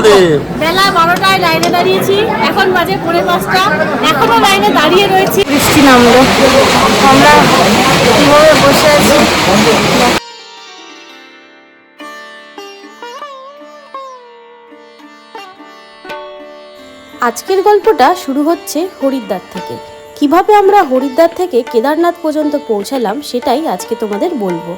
বেলা 12টায় লাইনে দাঁড়িয়েছি, এখন বাজে 4:45, এখনো লাইনে দাঁড়িয়ে রয়েছি। বৃষ্টি নামলো, আমরা কিভাবে বসে আছি। আজকের গল্পটা শুরু হচ্ছে হরিদ্বার থেকে। কিভাবে আমরা হরিদ্বার থেকে কেদারনাথ পর্যন্ত পৌঁছালাম সেটাই আজকে তোমাদের বলবো।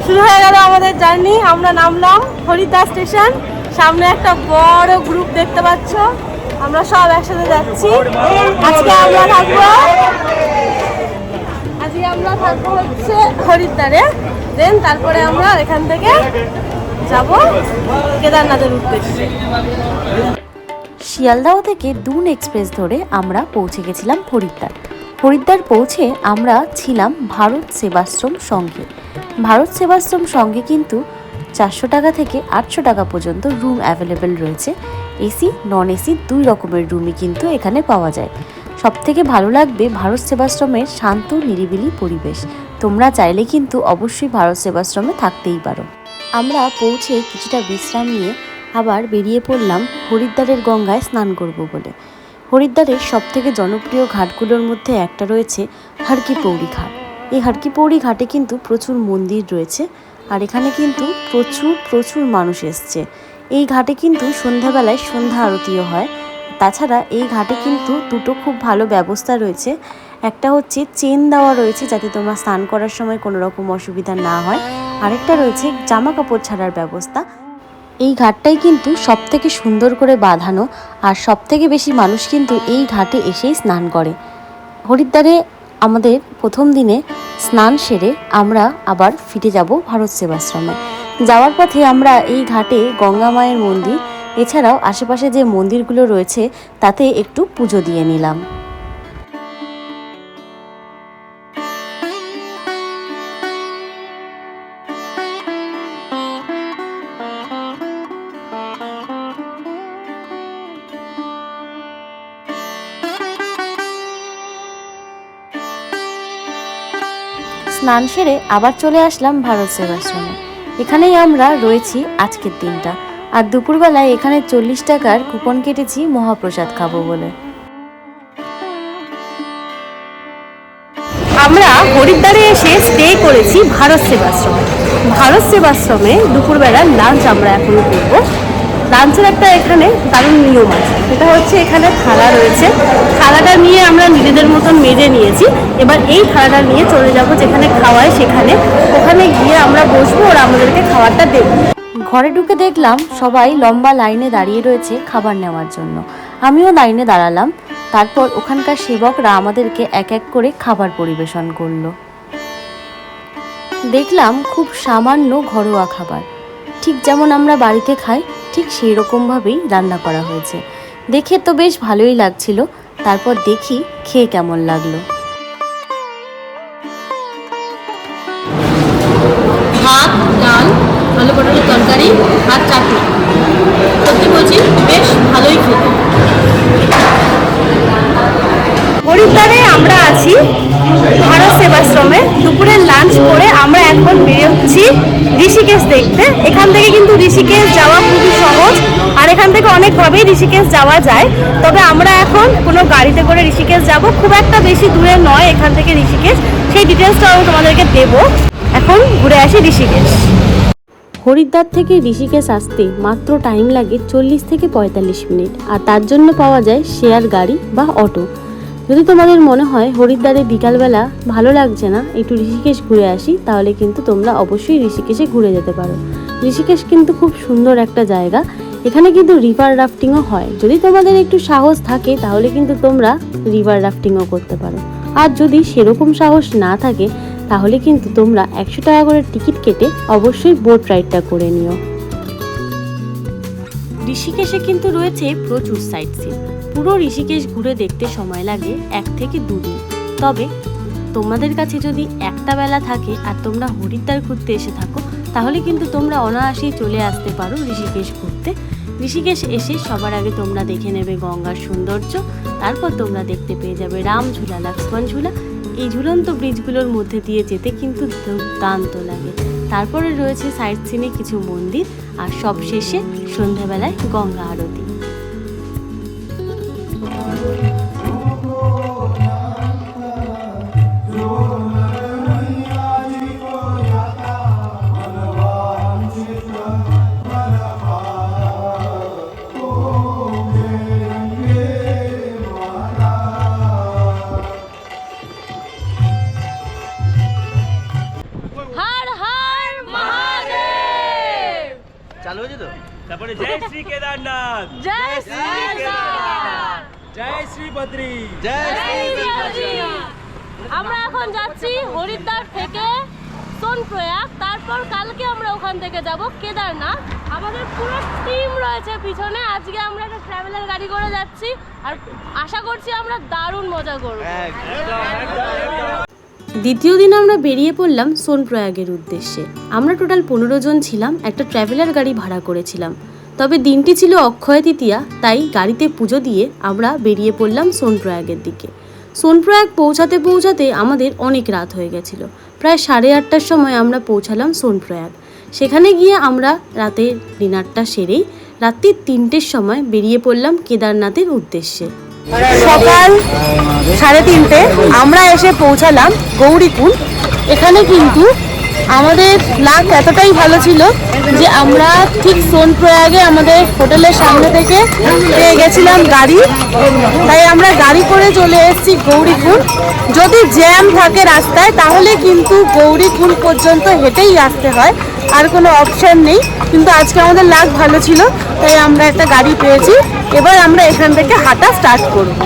শুরু হয়ে গেল আমাদের জার্নি। আমরা নামলাম হরিদ্বার স্টেশন। সামনে একটা বড় গ্রুপ দেখতে পাচ্ছ, আমরা সব একসাথে যাচ্ছি। আজকে আমরা থাকবো হচ্ছে হরিদ্বারে। দেন তারপরে আমরা এখান থেকে যাব কেদারনাথের উদ্দেশ্যে। শিয়ালদাহ থেকে দুন এক্সপ্রেস ধরে আমরা পৌঁছে গেছিলাম হরিদ্বার। হরিদ্বার পৌঁছে আমরা ছিলাম ভারত সেবাশ্রম সংঘে। ভারত সেবাশ্রম সংঘে কিন্তু 400 টাকা থেকে 800 টাকা পর্যন্ত রুম অ্যাভেলেবেল রয়েছে। এসি নন এসি দুই রকমের রুমই কিন্তু এখানে পাওয়া যায়। সবথেকে ভালো লাগবে ভারত সেবাশ্রমের শান্ত নিরিবিলি পরিবেশ। তোমরা চাইলে কিন্তু অবশ্যই ভারত সেবাশ্রমে থাকতেই পারো। আমরা পৌঁছে কিছুটা বিশ্রাম নিয়ে আবার বেরিয়ে পড়লাম হরিদ্বারের গঙ্গায় স্নান করব বলে। হরিদ্বারের সবথেকে জনপ্রিয় ঘাটগুলোর মধ্যে একটা রয়েছে হর কি পৌড়ি ঘাট। এই হর কি পৌড়ি ঘাটে কিন্তু প্রচুর মন্দির রয়েছে, আর এখানে কিন্তু প্রচুর মানুষ এসছে। এই ঘাটে কিন্তু সন্ধ্যাবেলায় সন্ধ্যা আরতিও হয়। তাছাড়া এই ঘাটে কিন্তু দুটো খুব ভালো ব্যবস্থা রয়েছে। একটা হচ্ছে চেন দেওয়া রয়েছে যাতে তোমরা স্নান করার সময় কোনো রকম অসুবিধা না হয়। আরেকটা রয়েছে জামা কাপড় ছাড়ার ব্যবস্থা। এই ঘাটটাই কিন্তু সবথেকে সুন্দর করে বাঁধানো, আর সবথেকে বেশি মানুষ কিন্তু এই ঘাটে এসেই স্নান করে। হরিদ্বারে আমাদের প্রথম দিনে স্নান সেরে আমরা আবার ফিরে যাব ভারত সেবাশ্রমে। যাওয়ার পথে আমরা এই ঘাটে গঙ্গা মায়ের মন্দির এছাড়াও আশেপাশে যে মন্দিরগুলো রয়েছে তাতে একটু পুজো দিয়ে নিলাম। স্নান সেরে আবার চলে আসলাম ভারত সেবাশ্রমে। এখানেই আমরা রয়েছি আজকের দিনটা। আর দুপুরবেলায় এখানে 40 টাকার কুপন কেটেছি মহাপ্রসাদ খাবো বলে। আমরা হরিদ্বারে এসে স্টে করেছি ভারত সেবাশ্রমে। ভারত সেবাশ্রমে দুপুরবেলা লাঞ্চ আমরা এখন করব। লাঞ্চের একটা এখানে দারুণ নিয়ম আছে, সেটা হচ্ছে এখানে থালা রয়েছে। থালাটা নিয়ে আমরা নিজেদের মতন মেজে নিয়েছি। এবার এই থালাটা নিয়ে চলে যাব যেখানে খাওয়ায় সেখানে, ওখানে গিয়ে আমরা বসবো, ওরা আমাদেরকে খাবারটা দেবে। ঘরে ঢুকে দেখলাম সবাই লম্বা লাইনে দাঁড়িয়ে রয়েছে খাবার নেওয়ার জন্য। আমিও লাইনে দাঁড়ালাম। তারপর ওখানকার সেবকরা আমাদেরকে এক এক করে খাবার পরিবেশন করলো। দেখলাম খুব সামান্য ঘরোয়া খাবার, ঠিক যেমন আমরা বাড়িতে খাই ঠিক সেই রকমভাবেই রান্না করা হয়েছে। দেখে তো বেশ ভালোই লাগছিল। তারপর দেখি খেয়ে কেমন লাগলো। ভাত, ডাল, আলু পটলের তরকারি আর চাটনি। সত্যি বলছি বেশ ভালোই খেতে। হরিদ্বারে আমরা আছি ভারত সেবাশ্রমে। দুপুরের লাঞ্চ করে আমরা এখন বেরোচ্ছি ঋষিকেশ দেখতে। এখান থেকে কিন্তু ঋষিকেশ যাওয়া খুবই সহজ, আর এখান থেকে অনেকভাবেই ঋষিকেশ যাওয়া যায়। তবে আমরা এখন কোনো গাড়িতে করে ঋষিকেশ যাব, খুব একটা বেশি দূরে নয় এখান থেকে ঋষিকেশ। সেই ডিটেলসটাও আমি তোমাদেরকে দেবো। এখন ঘুরে আসি ঋষিকেশ। হরিদ্বার থেকে ঋষিকেশ আসতে মাত্র টাইম লাগে 40 থেকে 45 মিনিট, আর তার জন্য পাওয়া যায় শেয়ার গাড়ি বা অটো। যদি তোমাদের মনে হয় হরিদ্বারে বিকালবেলা ভালো লাগছে না, একটু ঋষিকেশ ঘুরে আসি, তাহলে কিন্তু তোমরা অবশ্যই ঋষিকেশে ঘুরে যেতে পারো। ঋষিকেশ কিন্তু খুব সুন্দর একটা জায়গা। এখানে কিন্তু রিভার রাফটিংও হয়। যদি তোমাদের একটু সাহস থাকে তাহলে কিন্তু তোমরা রিভার রাফটিংও করতে পারো। আর যদি সেরকম সাহস না থাকে তাহলে কিন্তু তোমরা 100 টাকা করে টিকিট কেটে অবশ্যই বোট রাইডটা করে নিও। ঋষিকেশে কিন্তু রয়েছে প্রচুর সাইট সিন। পুরো ঋষিকেশ ঘুরে দেখতে সময় লাগে 1 থেকে 2 দিন। তবে তোমাদের কাছে যদি একটা বেলা থাকে আর তোমরা হরিদ্বার ঘুরতে এসে থাকো, তাহলে কিন্তু তোমরা অনায়াসেই চলে আসতে পারো ঋষিকেশ ঘুরতে। ঋষিকেশ এসে সবার আগে তোমরা দেখে নেবে গঙ্গার সৌন্দর্য, তারপর তোমরা দেখতে পেয়ে যাবে রাম ঝুলা, লক্ষ্মণ ঝুলা। এই ঝুলন্ত ব্রিজগুলোর মধ্যে দিয়ে যেতে কিন্তু দুর্দান্ত লাগে। তারপরে রয়েছে সাইড সিনে কিছু মন্দির, আর সব শেষে সন্ধ্যাবেলায় গঙ্গা আরতি। চালু হয়েছে তো? তারপরে জয় শ্রী কেদারনাথ, জয় শ্রী কেদারনাথ, জয় শ্রী বদ্রী, জয় শ্রী বদ্রী। আমরা এখন যাচ্ছি হরিদ্বার থেকে সোনপ্রয়াগ, তারপর কালকে আমরা ওখান থেকে যাব কেদারনাথ। আমাদের পুরো টিম রয়েছে পিছনে। আজকে আমরা একটা ট্রাভেলার গাড়ি করে যাচ্ছি, আর আশা করছি আমরা দারুণ মজা করব। দ্বিতীয় দিন আমরা বেরিয়ে পড়লাম সোনপ্রয়াগের উদ্দেশ্যে। আমরা টোটাল 15 জন ছিলাম, একটা ট্রাভেলার গাড়ি ভাড়া করেছিলাম। তবে দিনটি ছিল অক্ষয় তৃতীয়া, তাই গাড়িতে পুজো দিয়ে আমরা বেরিয়ে পড়লাম সোনপ্রয়াগের দিকে। সোনপ্রয়াগ পৌঁছাতে পৌঁছাতে আমাদের অনেক রাত হয়ে গেছিল। প্রায় 8:30টার সময় আমরা পৌঁছালাম সোনপ্রয়াগ। সেখানে গিয়ে আমরা রাতের ডিনারটা সেরেই রাত্রি 3টের সময় বেরিয়ে পড়লাম কেদারনাথের উদ্দেশ্যে। সকাল 3:30 আমরা এসে পৌঁছালাম গৌরীকুণ্ড। এখানে কিন্তু আমাদের লাক এতটাই ভালো ছিল যে আমরা ঠিক সোনপ্রয়াগে আমাদের হোটেলের সামনে থেকে পেয়ে গেছিলাম গাড়ি, তাই আমরা গাড়ি করে চলে এসেছি গৌরীকুণ্ড। যদি জ্যাম থাকে রাস্তায় তাহলে কিন্তু গৌরীকুণ্ড পর্যন্ত হেঁটেই আসতে হয়, আর কোনো অপশান নেই। কিন্তু আজকে আমাদের লাক ভালো ছিল, তাই আমরা একটা গাড়ি পেয়েছি। এবার আমরা এখান থেকে হাঁটা স্টার্ট করব।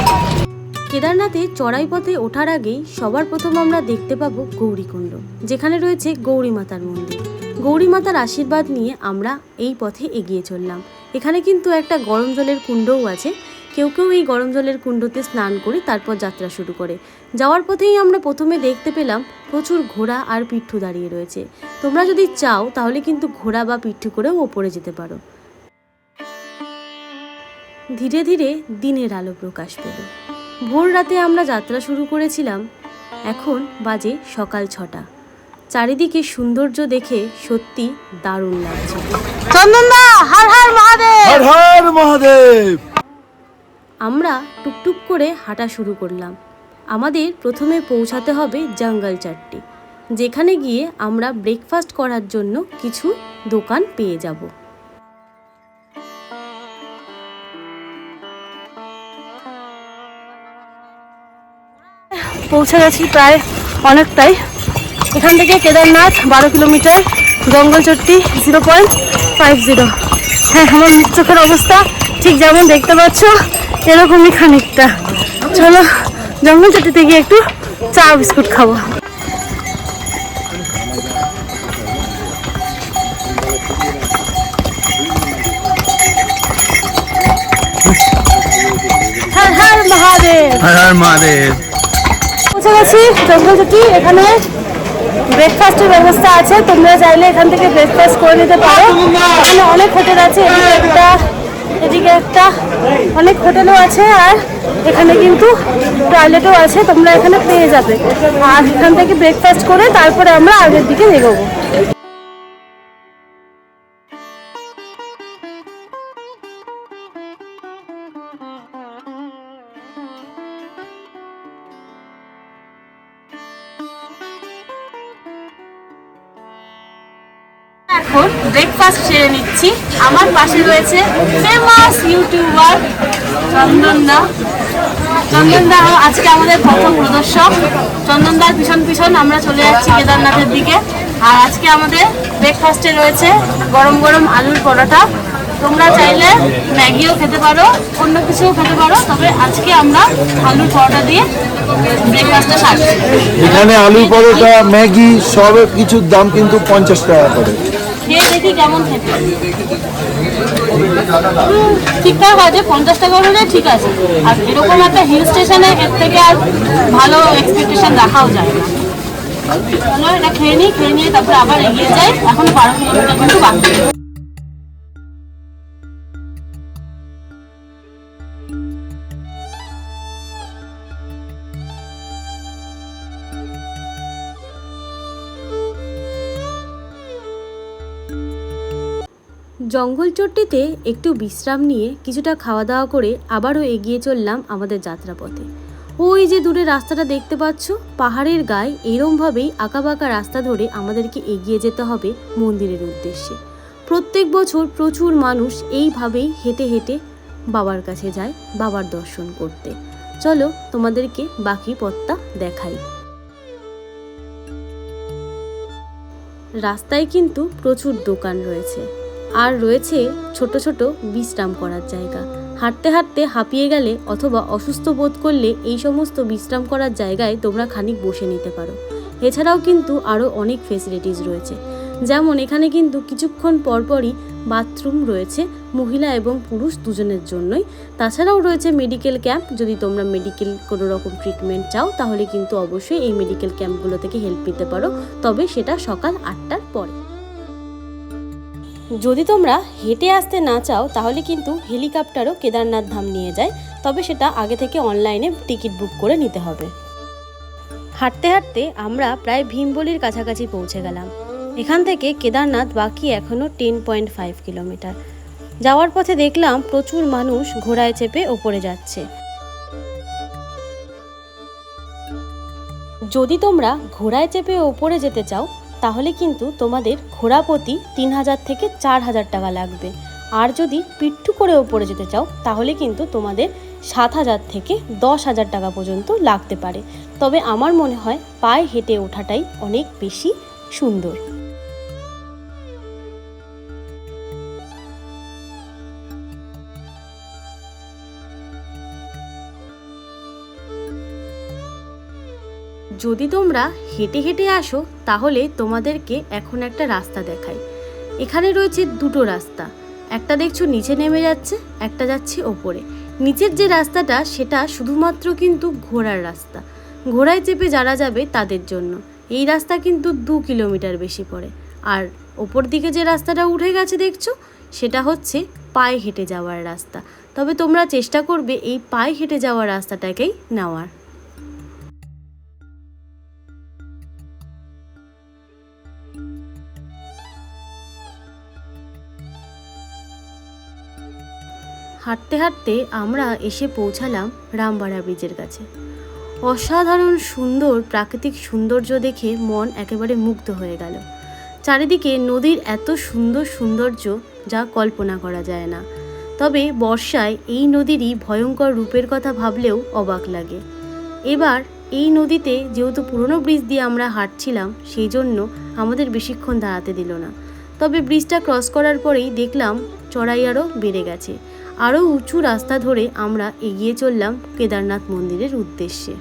কেদারনাথে চড়াই পথে ওঠার আগেই সবার প্রথম আমরা দেখতে পাবো গৌরীকুণ্ড, যেখানে রয়েছে গৌরী মাতার মন্দির। গৌরী মাতার আশীর্বাদ নিয়ে আমরা এই পথে এগিয়ে চললাম। এখানে কিন্তু একটা গরম জলের কুণ্ডও আছে। কেউ কেউ এই গরম জলের কুণ্ডতে স্নান করে তারপর যাত্রা শুরু করে। যাওয়ার পথেই আমরা প্রথমে দেখতে পেলাম প্রচুর ঘোড়া আর পিঠু দাঁড়িয়ে রয়েছে। তোমরা যদি চাও তাহলে কিন্তু ঘোড়া বা পিঠু করেও ওপরে যেতে পারো। ধীরে ধীরে দিনের আলো প্রকাশ পেল। ভোর রাতে আমরা যাত্রা শুরু করেছিলাম, এখন বাজে সকাল 6টা। চারিদিকে সৌন্দর্য দেখে সত্যি দারুণ লাগছে। চন্দনদা, হর হর মহাদেব, হর হর মহাদেব। আমরা টুকটুক করে হাঁটা শুরু করলাম। আমাদের প্রথমে পৌঁছাতে হবে জঙ্গল চাট্টি, যেখানে গিয়ে আমরা ব্রেকফাস্ট করার জন্য কিছু দোকান পেয়ে যাব। পৌঁছে গেছি প্রায় অনেকটাই। এখান থেকে কেদারনাথ 12 কিলোমিটার, জঙ্গলচট্টি 0.50। হ্যাঁ, আমার মুখ চোখের অবস্থা ঠিক যেমন দেখতে পাচ্ছ এরকমই খানিকটা। চলো জঙ্গলচট্টিতে গিয়ে একটু চা বিস্কুট খাবো। হর হর মহাদেব, হর হর মহাদেব। পৌঁছে গেছি জঙ্গলচট্টি। এখানে ব্রেকফাস্টের ব্যবস্থা আছে, তোমরা চাইলে এখান থেকে ব্রেকফাস্ট করে নিতে পারো। এখানে অনেক হোটেল আছে, এদিকে একটা অনেক হোটেলও আছে, আর এখানে কিন্তু টয়লেটও আছে, তোমরা এখানে পেয়ে যাবে। আর এখান থেকে ব্রেকফাস্ট করে তারপরে আমরা আগের দিকে এগোবো। এখন ব্রেকফাস্ট সেরে নিচ্ছি। আমার পাশে রয়েছে ফেমাস ইউটিউবার চন্দনদা। চন্দনদা আজকে আমাদের প্রথম প্রদর্শক। চন্দনদার পিছন পিছন আমরা চলে যাচ্ছি কেদারনাথের দিকে। আর আজকে আমাদের ব্রেকফাস্টে রয়েছে গরম গরম আলুর পরোটা। তোমরা চাইলে ম্যাগিও খেতে পারো, অন্য কিছুও খেতে পারো, তবে আজকে আমরা আলুর পরোটা দিয়ে ব্রেকফাস্টটা সারছি। এখানে আলু পরোটা, ম্যাগি সব কিছুর দাম কিন্তু 50 টাকা করে। খেয়ে দেখি কেমন খেতে। ঠিকঠাক আছে, 50 টাকা হলে ঠিক আছে। আর এরকম একটা হিল স্টেশনে এর থেকে আর ভালো এক্সপেকটেশন রাখাও যায় না। চলো এটা খেয়ে নিই, খেয়ে নিয়ে তারপরে আবার এগিয়ে যাই। এখন 12 কিলোমিটার কিন্তু বাকি। জঙ্গলচট্টিতে একটু বিশ্রাম নিয়ে কিছুটা খাওয়া দাওয়া করে আবারও এগিয়ে চললাম আমাদের যাত্রাপথে। ওই যে দূরে রাস্তাটা দেখতে পাচ্ছ, পাহাড়ের গায়ে এরমভাবেই আঁকাবাঁকা রাস্তা ধরে আমাদেরকে এগিয়ে যেতে হবে মন্দিরের উদ্দেশ্যে। প্রত্যেক বছর প্রচুর মানুষ এইভাবেই হেঁটে হেঁটে বাবার কাছে যায় বাবার দর্শন করতে। চলো তোমাদেরকে বাকি পথটা দেখাই। রাস্তায় কিন্তু প্রচুর দোকান রয়েছে, আর রয়েছে ছোট ছোট বিশ্রাম করার জায়গা। হাঁটতে হাঁটতে হাঁপিয়ে গেলে অথবা অসুস্থ বোধ করলে এই সমস্ত বিশ্রাম করার জায়গায় তোমরা খানিক বসে নিতে পারো। এছাড়াও কিন্তু আরও অনেক ফেসিলিটিস রয়েছে, যেমন এখানে কিন্তু কিছুক্ষণ পরপরই বাথরুম রয়েছে মহিলা এবং পুরুষ দুজনের জন্যই। তাছাড়াও রয়েছে মেডিকেল ক্যাম্প, যদি তোমরা মেডিকেল কোনো রকম ট্রিটমেন্ট চাও তাহলে কিন্তু অবশ্যই এই মেডিকেল ক্যাম্পগুলো থেকে হেল্প নিতে পারো, তবে সেটা সকাল 8টার পরে। যদি তোমরা হেঁটে আসতে না চাও তাহলে কিন্তু হেলিকপ্টারও কেদারনাথ ধাম নিয়ে যায়, তবে সেটা আগে থেকে অনলাইনে টিকিট বুক করে নিতে হবে। হাঁটতে হাঁটতে আমরা প্রায় ভীমবলির কাছাকাছি পৌঁছে গেলাম। এখান থেকে কেদারনাথ বাকি এখনও 10.5 কিলোমিটার। যাওয়ার পথে দেখলাম প্রচুর মানুষ ঘোড়ায় চেপে ওপরে যাচ্ছে। যদি তোমরা ঘোড়ায় চেপে ওপরে যেতে চাও তাহলে কিন্তু তোমাদের ঘোড়া প্রতি 3000 থেকে 4000 টাকা লাগবে, আর যদি পিট্টু করে ওপরে যেতে চাও তাহলে কিন্তু তোমাদের 7000 থেকে 10,000 টাকা পর্যন্ত লাগতে পারে। তবে আমার মনে হয় পায়ে হেঁটে ওঠাটাই অনেক বেশি সুন্দর। যদি তোমরা হেঁটে হেঁটে আসো তাহলে তোমাদেরকে এখন একটা রাস্তা দেখাই। এখানে রয়েছে দুটো রাস্তা, একটা দেখছো নিচে নেমে যাচ্ছে, একটা যাচ্ছে ওপরে। নিচের যে রাস্তাটা সেটা শুধুমাত্র কিন্তু ঘোড়ার রাস্তা, ঘোড়ায় চেপে যারা যাবে তাদের জন্য। এই রাস্তা কিন্তু 2 কিলোমিটার বেশি পড়ে। আর ওপর দিকে যে রাস্তাটা উঠে গেছে দেখছো, সেটা হচ্ছে পায়ে হেঁটে যাওয়ার রাস্তা। তবে তোমরা চেষ্টা করবে এই পায়ে হেঁটে যাওয়ার রাস্তাটাকেই নেওয়ার। হাঁটতে হাঁটতে আমরা এসে পৌঁছালাম রামবাড়া ব্রিজের কাছে। অসাধারণ সুন্দর প্রাকৃতিক সৌন্দর্য দেখে মন একেবারে মুগ্ধ হয়ে গেল। চারিদিকে নদীর এত সুন্দর সৌন্দর্য যা কল্পনা করা যায় না। তবে বর্ষায় এই নদীরই ভয়ঙ্কর রূপের কথা ভাবলেও অবাক লাগে। এবার এই নদীতে যেহেতু পুরনো ব্রিজ দিয়ে আমরা হাঁটছিলাম, সেই জন্য আমাদের বেশিক্ষণ দাঁড়াতে দিল না। তবে ব্রিজটা ক্রস করার পরেই দেখলাম চড়াই আরও বেড়ে গেছে। আরও উঁচু রাস্তা ধরে আমরা এগিয়ে চললাম কেদারনাথ মন্দিরের উদ্দেশ্যে।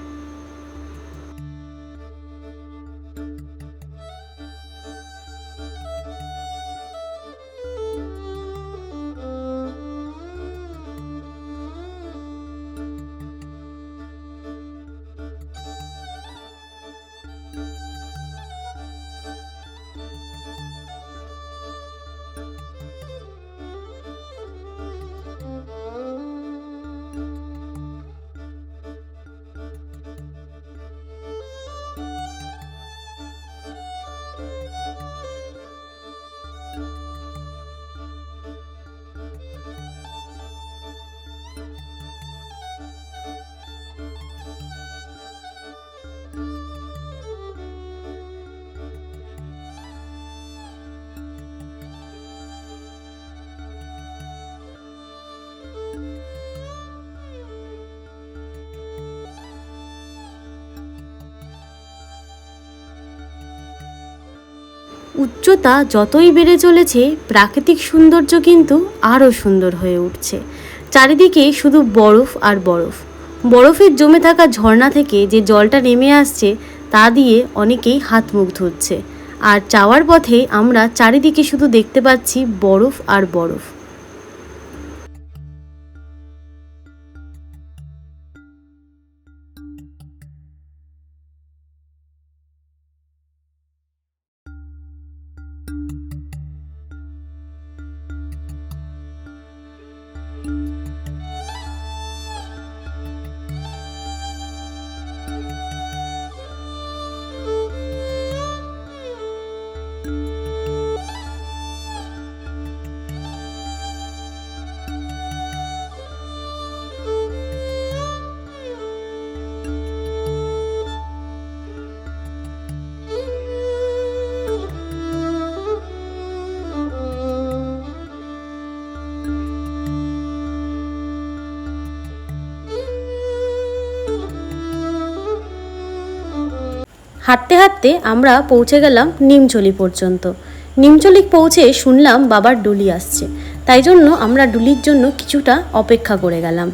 উচ্চতা যতই বেড়ে চলেছে প্রাকৃতিক সৌন্দর্য কিন্তু আরও সুন্দর হয়ে উঠছে। চারিদিকে শুধু বরফ আর বরফ। বরফের জমে থাকা ঝর্ণা থেকে যে জলটা নেমে আসছে তা দিয়ে অনেকেই হাত মুখ ধুচ্ছে। আর যাওয়ার পথে আমরা চারিদিকে শুধু দেখতে পাচ্ছি বরফ আর বরফ। হাঁটতে হাঁটতে আমরা পৌঁছে গেলাম নিমচলি পর্যন্ত। নিমচলি পৌঁছে শুনলাম বাবার ডুলি আসছে, তাই জন্য আমরা ডুলির জন্য কিছুটা অপেক্ষা করে গেলাম।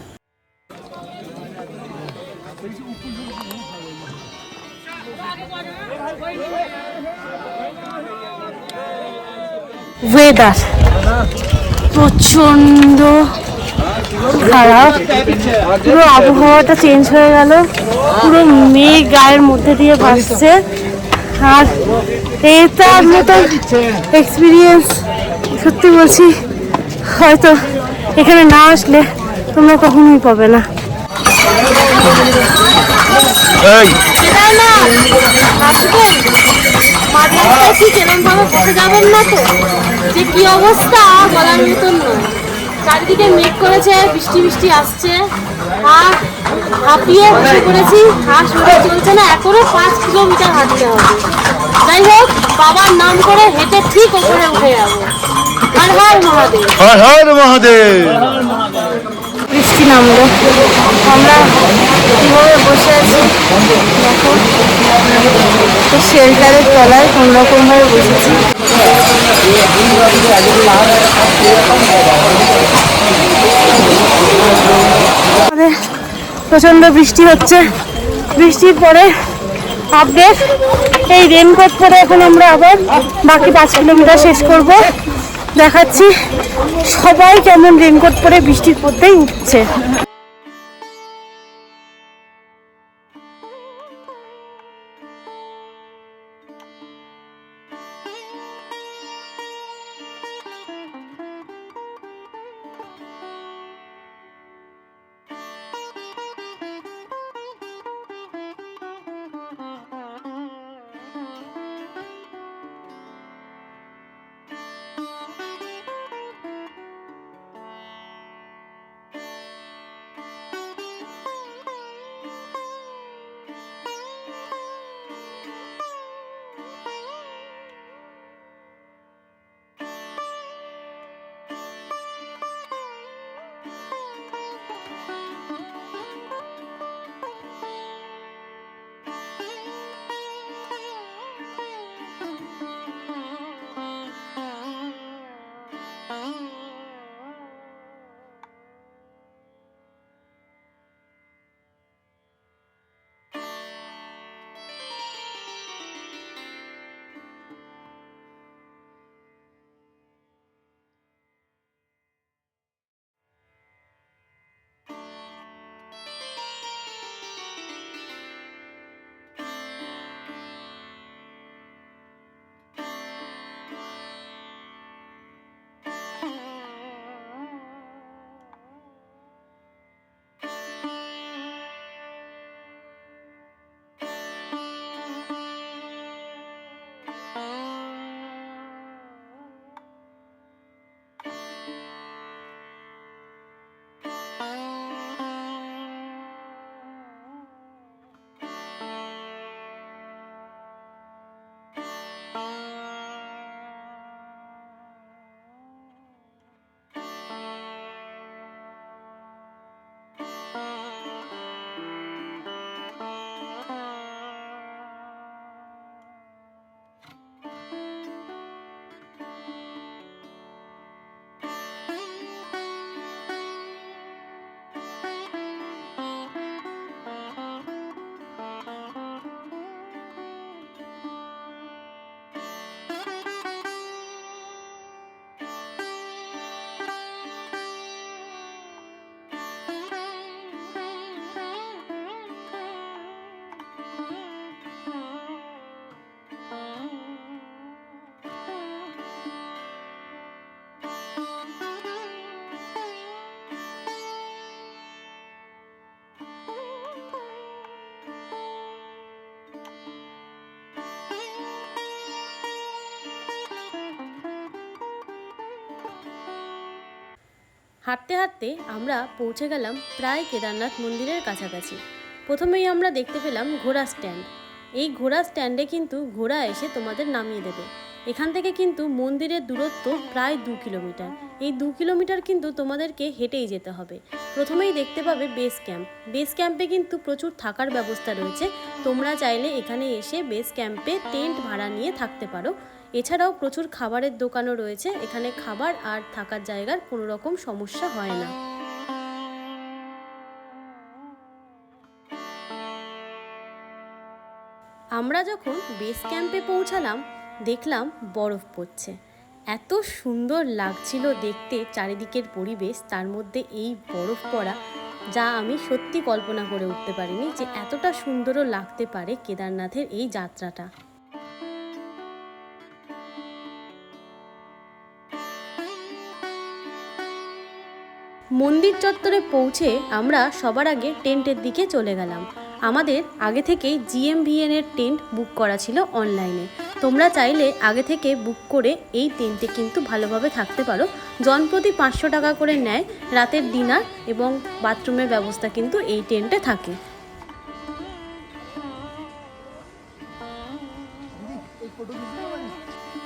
ওয়েদার প্রচণ্ড খারাপ, পুরো আবহাওয়াটা চেঞ্জ হয়ে গেল, পুরো মেঘ গায়ের মধ্যে দিয়ে ভাসছে। আর এটার মতো এক্সপিরিয়েন্স সত্যি বলছি হয়তো এখানে না আসলে তোমরা কখনোই পাবে না। যাবেন না তো, যে কি অবস্থা বলার মতন নয়। চারিদিকে মেঘ করেছে, বৃষ্টি বৃষ্টি আসছে, আর হাঁপিয়ে বসে পড়েছি, আর শরীর চলছে না, এখনো 5 কিলোমিটার হাঁটতে হবে। যাই হোক, বাবার নাম করে হেঁটে ঠিক ওপরে উঠে যাবো। হর হর মহাদেব, হর হর মহাদেব। বৃষ্টি নামলো, আমরা কীভাবে বসে আছি দেখো, তো শেল্টারের তলায় কোনোরকমভাবে বসেছি। প্রচণ্ড বৃষ্টি হচ্ছে, বৃষ্টির পরে আপডেট, এই রেনকোট পরে এখন আমরা আবার বাকি 5 কিলোমিটার শেষ করব। দেখাচ্ছি সবাই কেমন রেনকোট পরে বৃষ্টির মধ্যেই উঠছে। হাঁটতে হাঁটতে আমরা পৌঁছে গেলাম প্রায় কেদারনাথ মন্দিরের কাছাকাছি। প্রথমেই আমরা দেখতে পেলাম ঘোড়া স্ট্যান্ড। এই ঘোড়া স্ট্যান্ডে কিন্তু ঘোড়া এসে তোমাদের নামিয়ে দেবে। এখান থেকে কিন্তু মন্দিরের দূরত্ব প্রায় 2 কিলোমিটার। এই 2 কিলোমিটার কিন্তু তোমাদেরকে হেঁটেই যেতে হবে। প্রথমেই দেখতে পাবে বেস ক্যাম্প। বেস ক্যাম্পে কিন্তু প্রচুর থাকার ব্যবস্থা রয়েছে। তোমরা চাইলে এখানে এসে বেস ক্যাম্পে টেন্ট ভাড়া নিয়ে থাকতে পারো। এছাড়াও প্রচুর খাবারের দোকানও রয়েছে। এখানে খাবার আর থাকার জায়গার কোনো রকম সমস্যা হয় না। আমরা যখন বেস ক্যাম্পে পৌঁছালাম দেখলাম বরফ পড়ছে। এত সুন্দর লাগছিল দেখতে চারিদিকের পরিবেশ, তার মধ্যে এই বরফ পড়া, যা আমি সত্যি কল্পনা করে উঠতে পারিনি যে এতটা সুন্দরও লাগতে পারে কেদারনাথের এই যাত্রাটা। মন্দির চত্বরে পৌঁছে আমরা সবার আগে টেন্টের দিকে চলে গেলাম। আমাদের আগে থেকেই GMVN এর টেন্ট বুক করা ছিল অনলাইনে। তোমরা চাইলে আগে থেকে বুক করে এই টেন্টে কিন্তু ভালোভাবে থাকতে পারো। জনপ্রতি 500 টাকা করে নেয়। রাতের ডিনার এবং বাথরুমের ব্যবস্থা কিন্তু এই টেন্টে থাকে।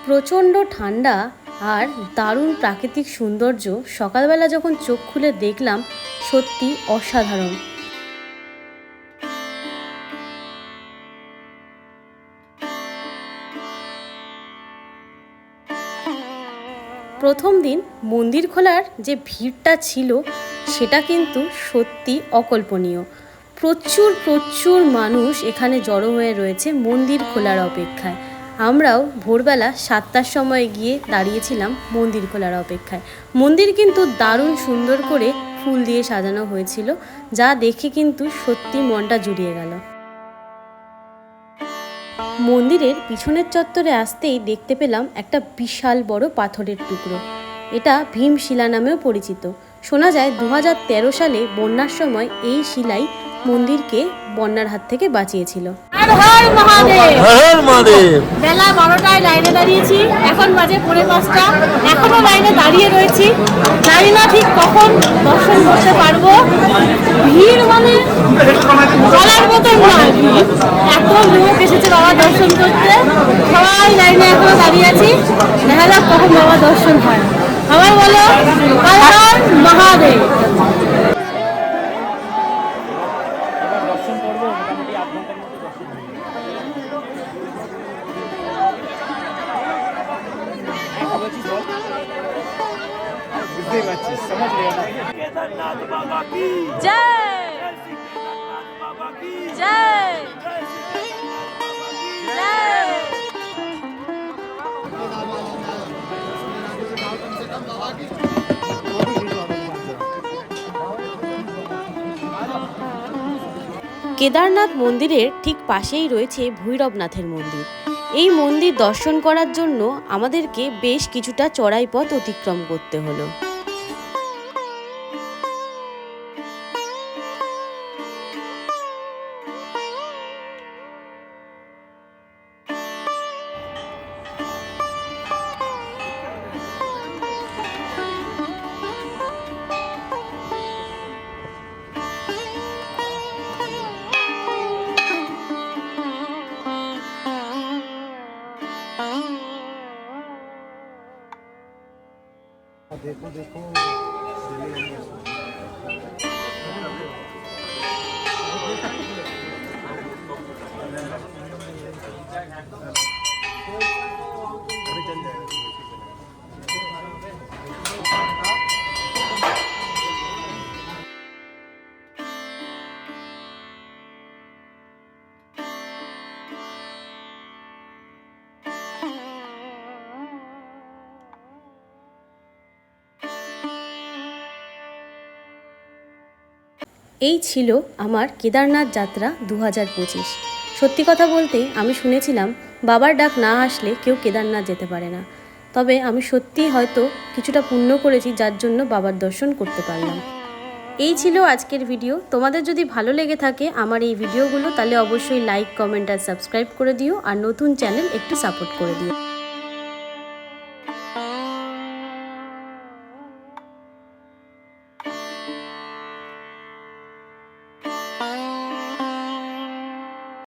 প্রচণ্ড ঠান্ডা আর দারুণ প্রাকৃতিক সৌন্দর্য। সকালবেলা যখন চোখ খুলে দেখলাম সত্যি অসাধারণ। প্রথম দিন মন্দির খোলার যে ভিড়টা ছিল সেটা কিন্তু সত্যি অকল্পনীয়। প্রচুর প্রচুর মানুষ এখানে জড়ো হয়ে রয়েছে মন্দির খোলার অপেক্ষায়। আমরাও ভোরবেলা 7টার সময় গিয়ে দাঁড়িয়েছিলাম মন্দির খোলার অপেক্ষায়। মন্দির কিন্তু দারুণ সুন্দর করে ফুল দিয়ে সাজানো হয়েছিল, যা দেখে কিন্তু সত্যি মনটা জুড়িয়ে গেল। মন্দিরের পিছনের চত্বরে আসতেই দেখতে পেলাম একটা বিশাল বড় পাথরের টুকরো। এটা ভীমশিলা নামেও পরিচিত। শোনা যায় 2013 সালে বন্যার সময় এই শিলাই মন্দিরকে বন্যার হাত থেকে বাঁচিয়েছিল। বেলা 12টায় লাইনে দাঁড়িয়েছি, এখন বাজে 4:45। এখনো লাইনে দাঁড়িয়ে রয়েছি, জানি না ঠিক কখন দর্শন করতে পারবো। ভিড় মানে বলার মতো নয়, এত লোক এসেছে বাবা দর্শন করতে। সবাই লাইনে এখনো দাঁড়িয়ে আছি, দেখা যাক কখন বাবা দর্শন হয়। সবাই বলো হর হর মহাদেব। केदारनाथ बाबा की जय केदारनाथ बाबा की जय जय। কেদারনাথ মন্দিরের ঠিক পাশেই রয়েছে ভৈরবনাথের মন্দির। এই মন্দির দর্শন করার জন্য আমাদেরকে বেশ কিছুটা চড়াই পথ অতিক্রম করতে হলো। देखो देखो এই ছিল আমার কেদারনাথ যাত্রা 2025। সত্যি কথা বলতে আমি শুনেছিলাম বাবার ডাক না আসলে কেউ কেদারনাথ যেতে পারে না। তবে আমি সত্যিই হয়তো কিছুটা পুণ্য করেছি, যার জন্য বাবার দর্শন করতে পারলাম। এই ছিল আজকের ভিডিও। তোমাদের যদি ভালো লেগে থাকে আমার এই ভিডিওগুলো, তাহলে অবশ্যই লাইক, কমেন্ট আর সাবস্ক্রাইব করে দিও। আর নতুন চ্যানেল একটু সাপোর্ট করে দিও।